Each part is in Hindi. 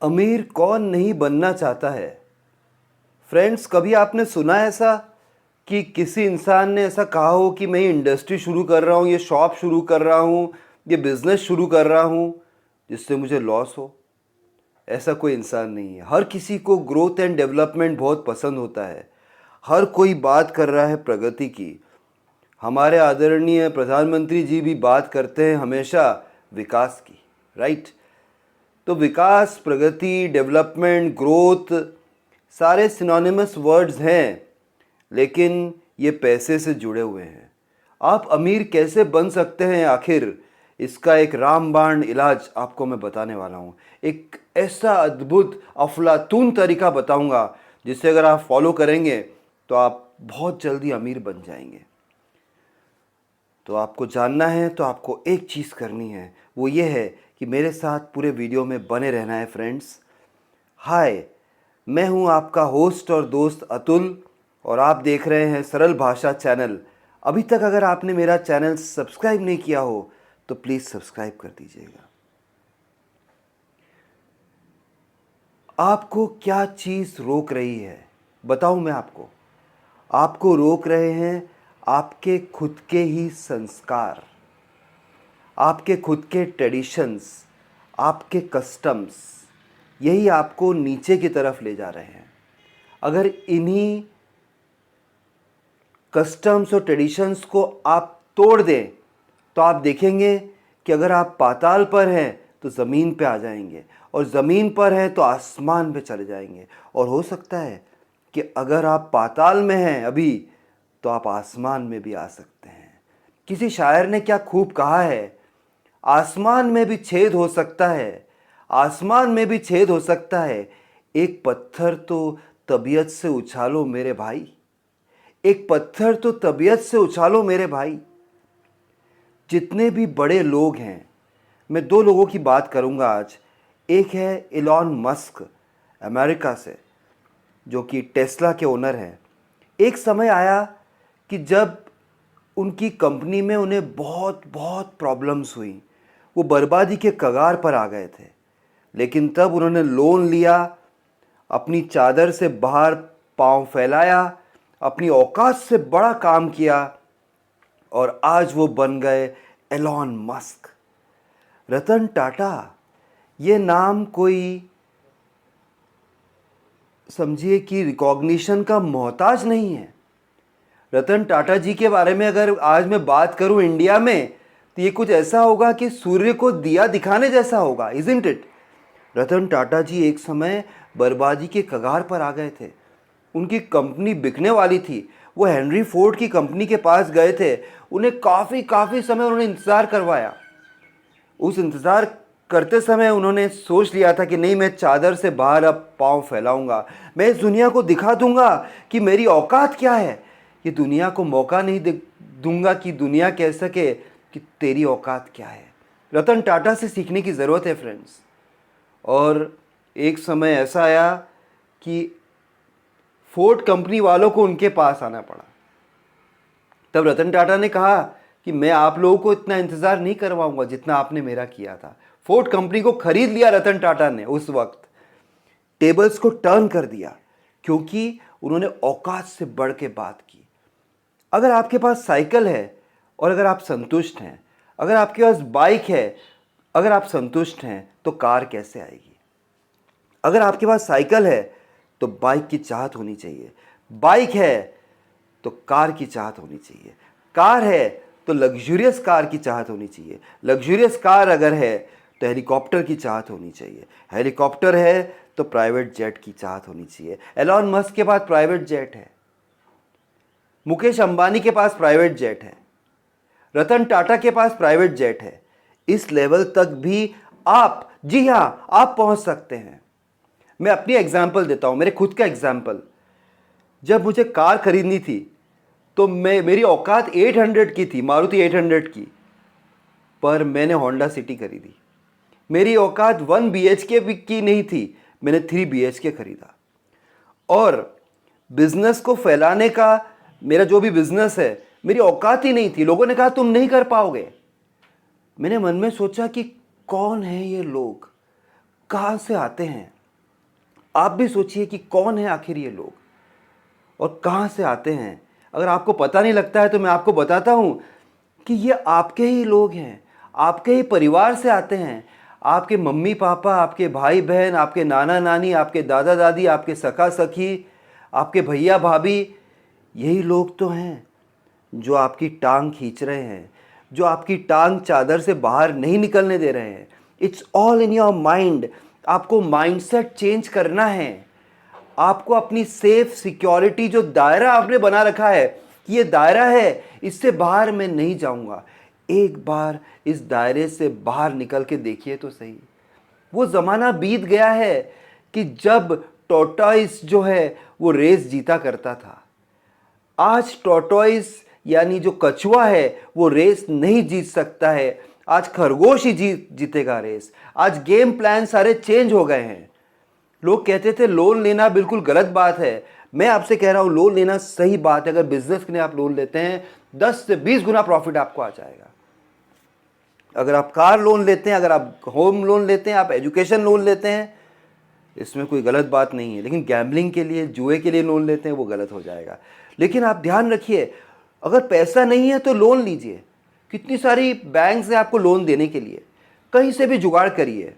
अमीर कौन नहीं बनना चाहता है। फ्रेंड्स, कभी आपने सुना है ऐसा कि किसी इंसान ने ऐसा कहा हो कि मैं ये इंडस्ट्री शुरू कर रहा हूँ, ये शॉप शुरू कर रहा हूँ, ये बिज़नेस शुरू कर रहा हूँ जिससे मुझे लॉस हो? ऐसा कोई इंसान नहीं है। हर किसी को ग्रोथ एंड डेवलपमेंट बहुत पसंद होता है। हर कोई बात कर रहा है प्रगति की। हमारे आदरणीय प्रधानमंत्री जी भी बात करते हैं हमेशा विकास की, राइट? तो विकास, प्रगति, डेवलपमेंट, ग्रोथ सारे सिनोनिमस वर्ड्स हैं, लेकिन ये पैसे से जुड़े हुए हैं। आप अमीर कैसे बन सकते हैं आखिर, इसका एक रामबाण इलाज आपको मैं बताने वाला हूँ। एक ऐसा अद्भुत अफलातून तरीका बताऊँगा जिसे अगर आप फॉलो करेंगे तो आप बहुत जल्दी अमीर बन जाएंगे। तो आपको जानना है तो आपको एक चीज़ करनी है, वो ये है कि मेरे साथ पूरे वीडियो में बने रहना है फ्रेंड्स। हाय, मैं हूं आपका होस्ट और दोस्त अतुल और आप देख रहे हैं सरल भाषा चैनल। अभी तक अगर आपने मेरा चैनल सब्सक्राइब नहीं किया हो तो प्लीज़ सब्सक्राइब कर दीजिएगा। आपको क्या चीज़ रोक रही है बताऊं मैं आपको? आपको रोक रहे हैं आपके खुद के ही संस्कार, आपके खुद के ट्रेडिशंस, आपके कस्टम्स। यही आपको नीचे की तरफ ले जा रहे हैं। अगर इन्हीं कस्टम्स और ट्रेडिशंस को आप तोड़ दें तो आप देखेंगे कि अगर आप पाताल पर हैं तो ज़मीन पे आ जाएंगे, और ज़मीन पर हैं तो आसमान पे चले जाएंगे, और हो सकता है कि अगर आप पाताल में हैं अभी तो आप आसमान में भी आ सकते हैं। किसी शायर ने क्या खूब कहा है, आसमान में भी छेद हो सकता है, आसमान में भी छेद हो सकता है, एक पत्थर तो तबीयत से उछालो मेरे भाई, एक पत्थर तो तबीयत से उछालो मेरे भाई। जितने भी बड़े लोग हैं, मैं दो लोगों की बात करूंगा आज। एक है इलॉन मस्क अमेरिका से, जो कि टेस्ला के ओनर हैं। एक समय आया कि जब उनकी कंपनी में उन्हें बहुत बहुत प्रॉब्लम्स हुई, वो बर्बादी के कगार पर आ गए थे। लेकिन तब उन्होंने लोन लिया, अपनी चादर से बाहर पांव फैलाया, अपनी औकात से बड़ा काम किया, और आज वो बन गए एलॉन मस्क। रतन टाटा, ये नाम कोई समझिए कि रिकॉग्निशन का मोहताज नहीं है। रतन टाटा जी के बारे में अगर आज मैं बात करूं इंडिया में तो ये कुछ ऐसा होगा कि सूर्य को दिया दिखाने जैसा होगा, इज़न्ट इट? रतन टाटा जी एक समय बर्बादी के कगार पर आ गए थे। उनकी कंपनी बिकने वाली थी। वो हेनरी फोर्ड की कंपनी के पास गए थे। उन्हें काफ़ी समय उन्होंने इंतज़ार करवाया। उस इंतज़ार करते समय उन्होंने सोच लिया था कि नहीं, मैं चादर से बाहर अब पाँव फैलाऊंगा, मैं इस दुनिया को दिखा दूंगा कि मेरी औकात क्या है। ये दुनिया को मौका नहीं दूंगा कि दुनिया कह सके कि तेरी औकात क्या है। रतन टाटा से सीखने की ज़रूरत है फ्रेंड्स। और एक समय ऐसा आया कि फोर्ड कंपनी वालों को उनके पास आना पड़ा। तब रतन टाटा ने कहा कि मैं आप लोगों को इतना इंतज़ार नहीं करवाऊंगा जितना आपने मेरा किया था। फोर्ड कंपनी को खरीद लिया रतन टाटा ने। उस वक्त टेबल्स को टर्न कर दिया, क्योंकि उन्होंने औकात से बढ़ के बात की। अगर आपके पास साइकिल है और अगर आप संतुष्ट हैं, अगर आपके पास बाइक है अगर आप संतुष्ट हैं, तो कार कैसे आएगी? अगर आपके पास साइकिल है तो बाइक की चाहत होनी चाहिए, बाइक है तो कार की चाहत होनी चाहिए, कार है तो लग्जूरियस कार की चाहत होनी चाहिए, लग्जूरियस कार अगर है तो हेलीकॉप्टर की चाहत होनी चाहिए, हेलीकॉप्टर है तो प्राइवेट जेट की चाहत होनी चाहिए। एलॉन मस्क के पास प्राइवेट जेट है, मुकेश अंबानी के पास प्राइवेट जेट है, रतन टाटा के पास प्राइवेट जेट है। इस लेवल तक भी आप, जी हां, आप पहुंच सकते हैं। मैं अपनी एग्जांपल देता हूं, मेरे खुद का एग्जांपल। जब मुझे कार खरीदनी थी तो मेरी औकात 800 की थी, मारुति 800 की, पर मैंने होंडा सिटी खरीदी। मेरी औकात 1 BHK की नहीं थी, मैंने 3 BHK खरीदा। और बिजनेस को फैलाने का, मेरा जो भी बिजनेस है, मेरी औकात ही नहीं थी। लोगों ने कहा तुम नहीं कर पाओगे। मैंने मन में सोचा कि कौन है ये लोग, कहां से आते हैं, आप भी सोचिए कि कौन है आखिर ये लोग और कहाँ से आते हैं। अगर आपको पता नहीं लगता है तो मैं आपको बताता हूँ कि ये आपके ही लोग हैं, आपके ही परिवार से आते हैं। आपके मम्मी पापा, आपके भाई बहन, आपके नाना नानी, आपके दादा दादी, आपके सखा सखी, आपके भैया भाभी, यही लोग तो हैं जो आपकी टांग खींच रहे हैं, जो आपकी टांग चादर से बाहर नहीं निकलने दे रहे हैं। It's all in your mind. आपको माइंडसेट चेंज करना है। आपको अपनी सेफ सिक्योरिटी, जो दायरा आपने बना रखा है कि ये दायरा है, इससे बाहर मैं नहीं जाऊंगा, एक बार इस दायरे से बाहर निकल के देखिए तो सही। वो ज़माना बीत गया है कि जब टॉर्टॉइस जो है वो रेस जीता करता था। आज टॉर्टॉइस यानी जो कछुआ है वो रेस नहीं जीत सकता है। आज खरगोश ही जीतेगा रेस। आज गेम प्लान सारे चेंज हो गए हैं। लोग कहते थे लोन लेना बिल्कुल गलत बात है। मैं आपसे कह रहा हूं लोन लेना सही बात है। अगर बिजनेस के लिए आप लोन लेते हैं 10 से 20 गुना प्रॉफिट आपको आ जाएगा। अगर आप कार लोन लेते हैं, अगर आप होम लोन लेते हैं, आप एजुकेशन लोन लेते हैं, इसमें कोई गलत बात नहीं है। लेकिन गैम्बलिंग के लिए, जुए के लिए लोन लेते हैं वो गलत हो जाएगा। लेकिन आप ध्यान रखिए, अगर पैसा नहीं है तो लोन लीजिए। कितनी सारी बैंक्स हैं आपको लोन देने के लिए। कहीं से भी जुगाड़ करिए,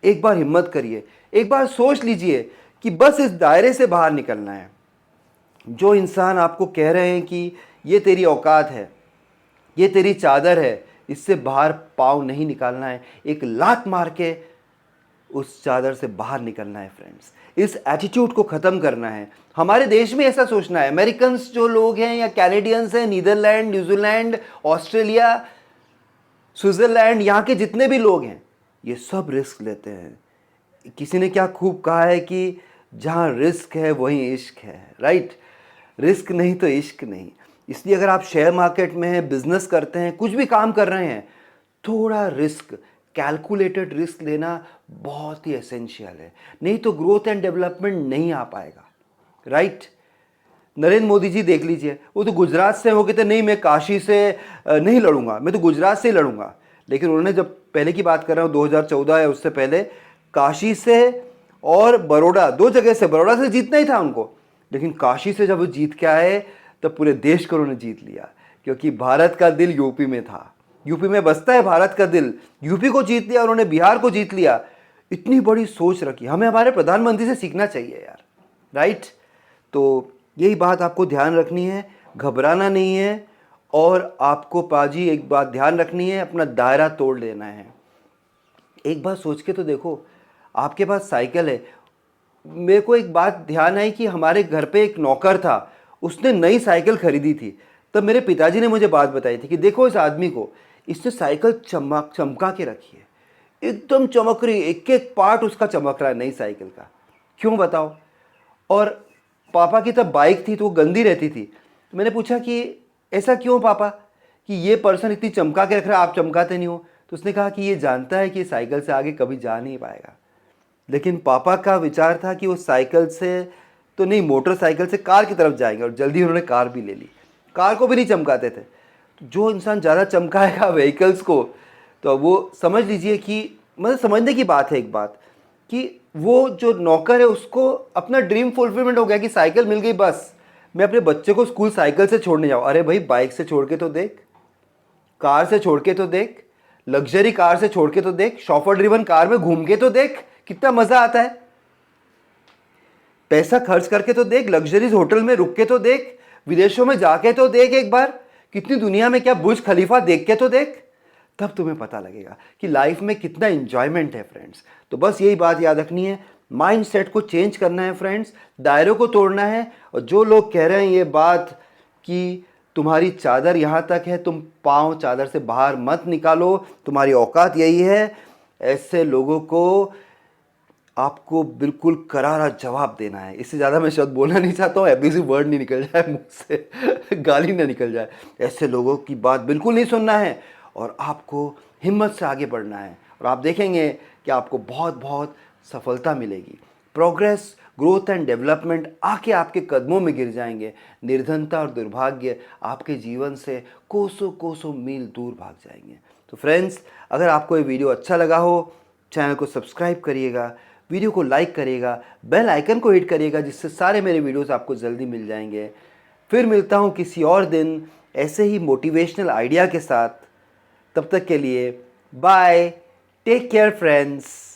एक बार हिम्मत करिए, एक बार सोच लीजिए कि बस इस दायरे से बाहर निकलना है। जो इंसान आपको कह रहे हैं कि ये तेरी औकात है, ये तेरी चादर है, इससे बाहर पाँव नहीं निकालना है, एक लात मार के उस चादर से बाहर निकलना है फ्रेंड्स। इस एटीट्यूड को ख़त्म करना है। हमारे देश में ऐसा सोचना है। अमेरिकन्स जो लोग हैं या कैनेडियंस हैं, नीदरलैंड, न्यूजीलैंड, ऑस्ट्रेलिया, स्विट्ज़रलैंड, यहाँ के जितने भी लोग हैं ये सब रिस्क लेते हैं। किसी ने क्या खूब कहा है कि जहाँ रिस्क है वहीं इश्क है, राइट? रिस्क नहीं तो इश्क नहीं। इसलिए अगर आप शेयर मार्केट में हैं, बिजनेस करते हैं, कुछ भी काम कर रहे हैं, थोड़ा रिस्क, कैलकुलेटेड रिस्क लेना बहुत ही एसेंशियल है। नहीं तो ग्रोथ एंड डेवलपमेंट नहीं आ पाएगा, राइट? नरेंद्र मोदी जी देख लीजिए, वो तो गुजरात से हो गए थे, नहीं मैं काशी से नहीं लड़ूंगा, मैं तो गुजरात से ही लड़ूंगा। लेकिन उन्होंने, जब पहले की बात कर रहा हूँ 2014 या उससे पहले, काशी से और बड़ौदा, दो जगह से, बड़ौदा से जीतना ही था उनको, लेकिन काशी से जब वो जीत के आए तब पूरे देश को उन्होंने जीत लिया। क्योंकि भारत का दिल यूपी में था, यूपी में बसता है भारत का दिल। यूपी को जीत लिया उन्होंने, बिहार को जीत लिया। इतनी बड़ी सोच रखी। हमें हमारे प्रधानमंत्री से सीखना चाहिए यार, राइट? तो यही बात आपको ध्यान रखनी है, घबराना नहीं है। और आपको पाजी एक बात ध्यान रखनी है, अपना दायरा तोड़ लेना है। एक बार सोच के तो देखो, आपके पास साइकिल है। मेरे को एक बात ध्यान आई कि हमारे घर पे एक नौकर था, उसने नई साइकिल खरीदी थी। तब मेरे पिताजी ने मुझे बात बताई थी कि देखो इस आदमी को, इसने साइकिल चमका के रखी है, एकदम चमक रही, एक एक पार्ट उसका चमक रहा है नई साइकिल का। क्यों बताओ? और पापा की तब बाइक थी तो वो गंदी रहती थी। तो मैंने पूछा कि ऐसा क्यों पापा, कि ये पर्सन इतनी चमका के रख रहा है, आप चमकाते नहीं हो? तो उसने कहा कि ये जानता है कि साइकिल से आगे कभी जा नहीं पाएगा। लेकिन पापा का विचार था कि वो साइकिल से तो नहीं, मोटरसाइकिल से कार की तरफ जाएंगे, और जल्दी उन्होंने कार भी ले ली। कार को भी नहीं चमकाते थे। तो जो इंसान ज़्यादा चमकाएगा व्हीकल्स को, तो वो समझ लीजिए कि, मतलब समझने की बात है एक बात, कि वो जो नौकर है उसको अपना ड्रीम फुलफिलमेंट हो गया कि साइकिल मिल गई, बस मैं अपने बच्चे को स्कूल साइकिल से छोड़ने जाऊँ। अरे भाई, बाइक से छोड़ के तो देख, कार से छोड़ के तो देख, लग्जरी कार से छोड़ के तो देख, शॉफर ड्रिवन कार में घूम के तो देख, कितना मजा आता है। पैसा खर्च करके तो देख, लग्जरीज होटल में रुक के तो देख, विदेशों में जाके तो देख, एक बार कितनी दुनिया में क्या बुर्ज खलीफा देख के तो देख, तब तुम्हें पता लगेगा कि लाइफ में कितना एंजॉयमेंट है फ्रेंड्स। तो बस यही बात याद रखनी है, माइंड सेट को चेंज करना है फ्रेंड्स, दायरों को तोड़ना है। और जो लोग कह रहे हैं ये बात कि तुम्हारी चादर यहाँ तक है, तुम पाँव चादर से बाहर मत निकालो, तुम्हारी औकात यही है, ऐसे लोगों को आपको बिल्कुल करारा जवाब देना है। इससे ज़्यादा मैं शब्द बोलना नहीं चाहता हूँ, एब्यूसिव वर्ड नहीं निकल जाए मुंह से, गाली ना निकल जाए। ऐसे लोगों की बात बिल्कुल नहीं सुनना है और आपको हिम्मत से आगे बढ़ना है। और आप देखेंगे कि आपको बहुत बहुत सफलता मिलेगी। प्रोग्रेस, ग्रोथ एंड डेवलपमेंट आके आपके कदमों में गिर जाएंगे। निर्धनता और दुर्भाग्य आपके जीवन से कोसों कोसों मील दूर भाग जाएंगे। तो फ्रेंड्स, अगर आपको ये वीडियो अच्छा लगा हो, चैनल को सब्सक्राइब करिएगा, वीडियो को लाइक करिएगा, बेल आइकन को हिट करिएगा, जिससे सारे मेरे वीडियोस आपको जल्दी मिल जाएंगे। फिर मिलता हूँ किसी और दिन ऐसे ही मोटिवेशनल आइडिया के साथ। तब तक के लिए बाय, टेक केयर फ्रेंड्स।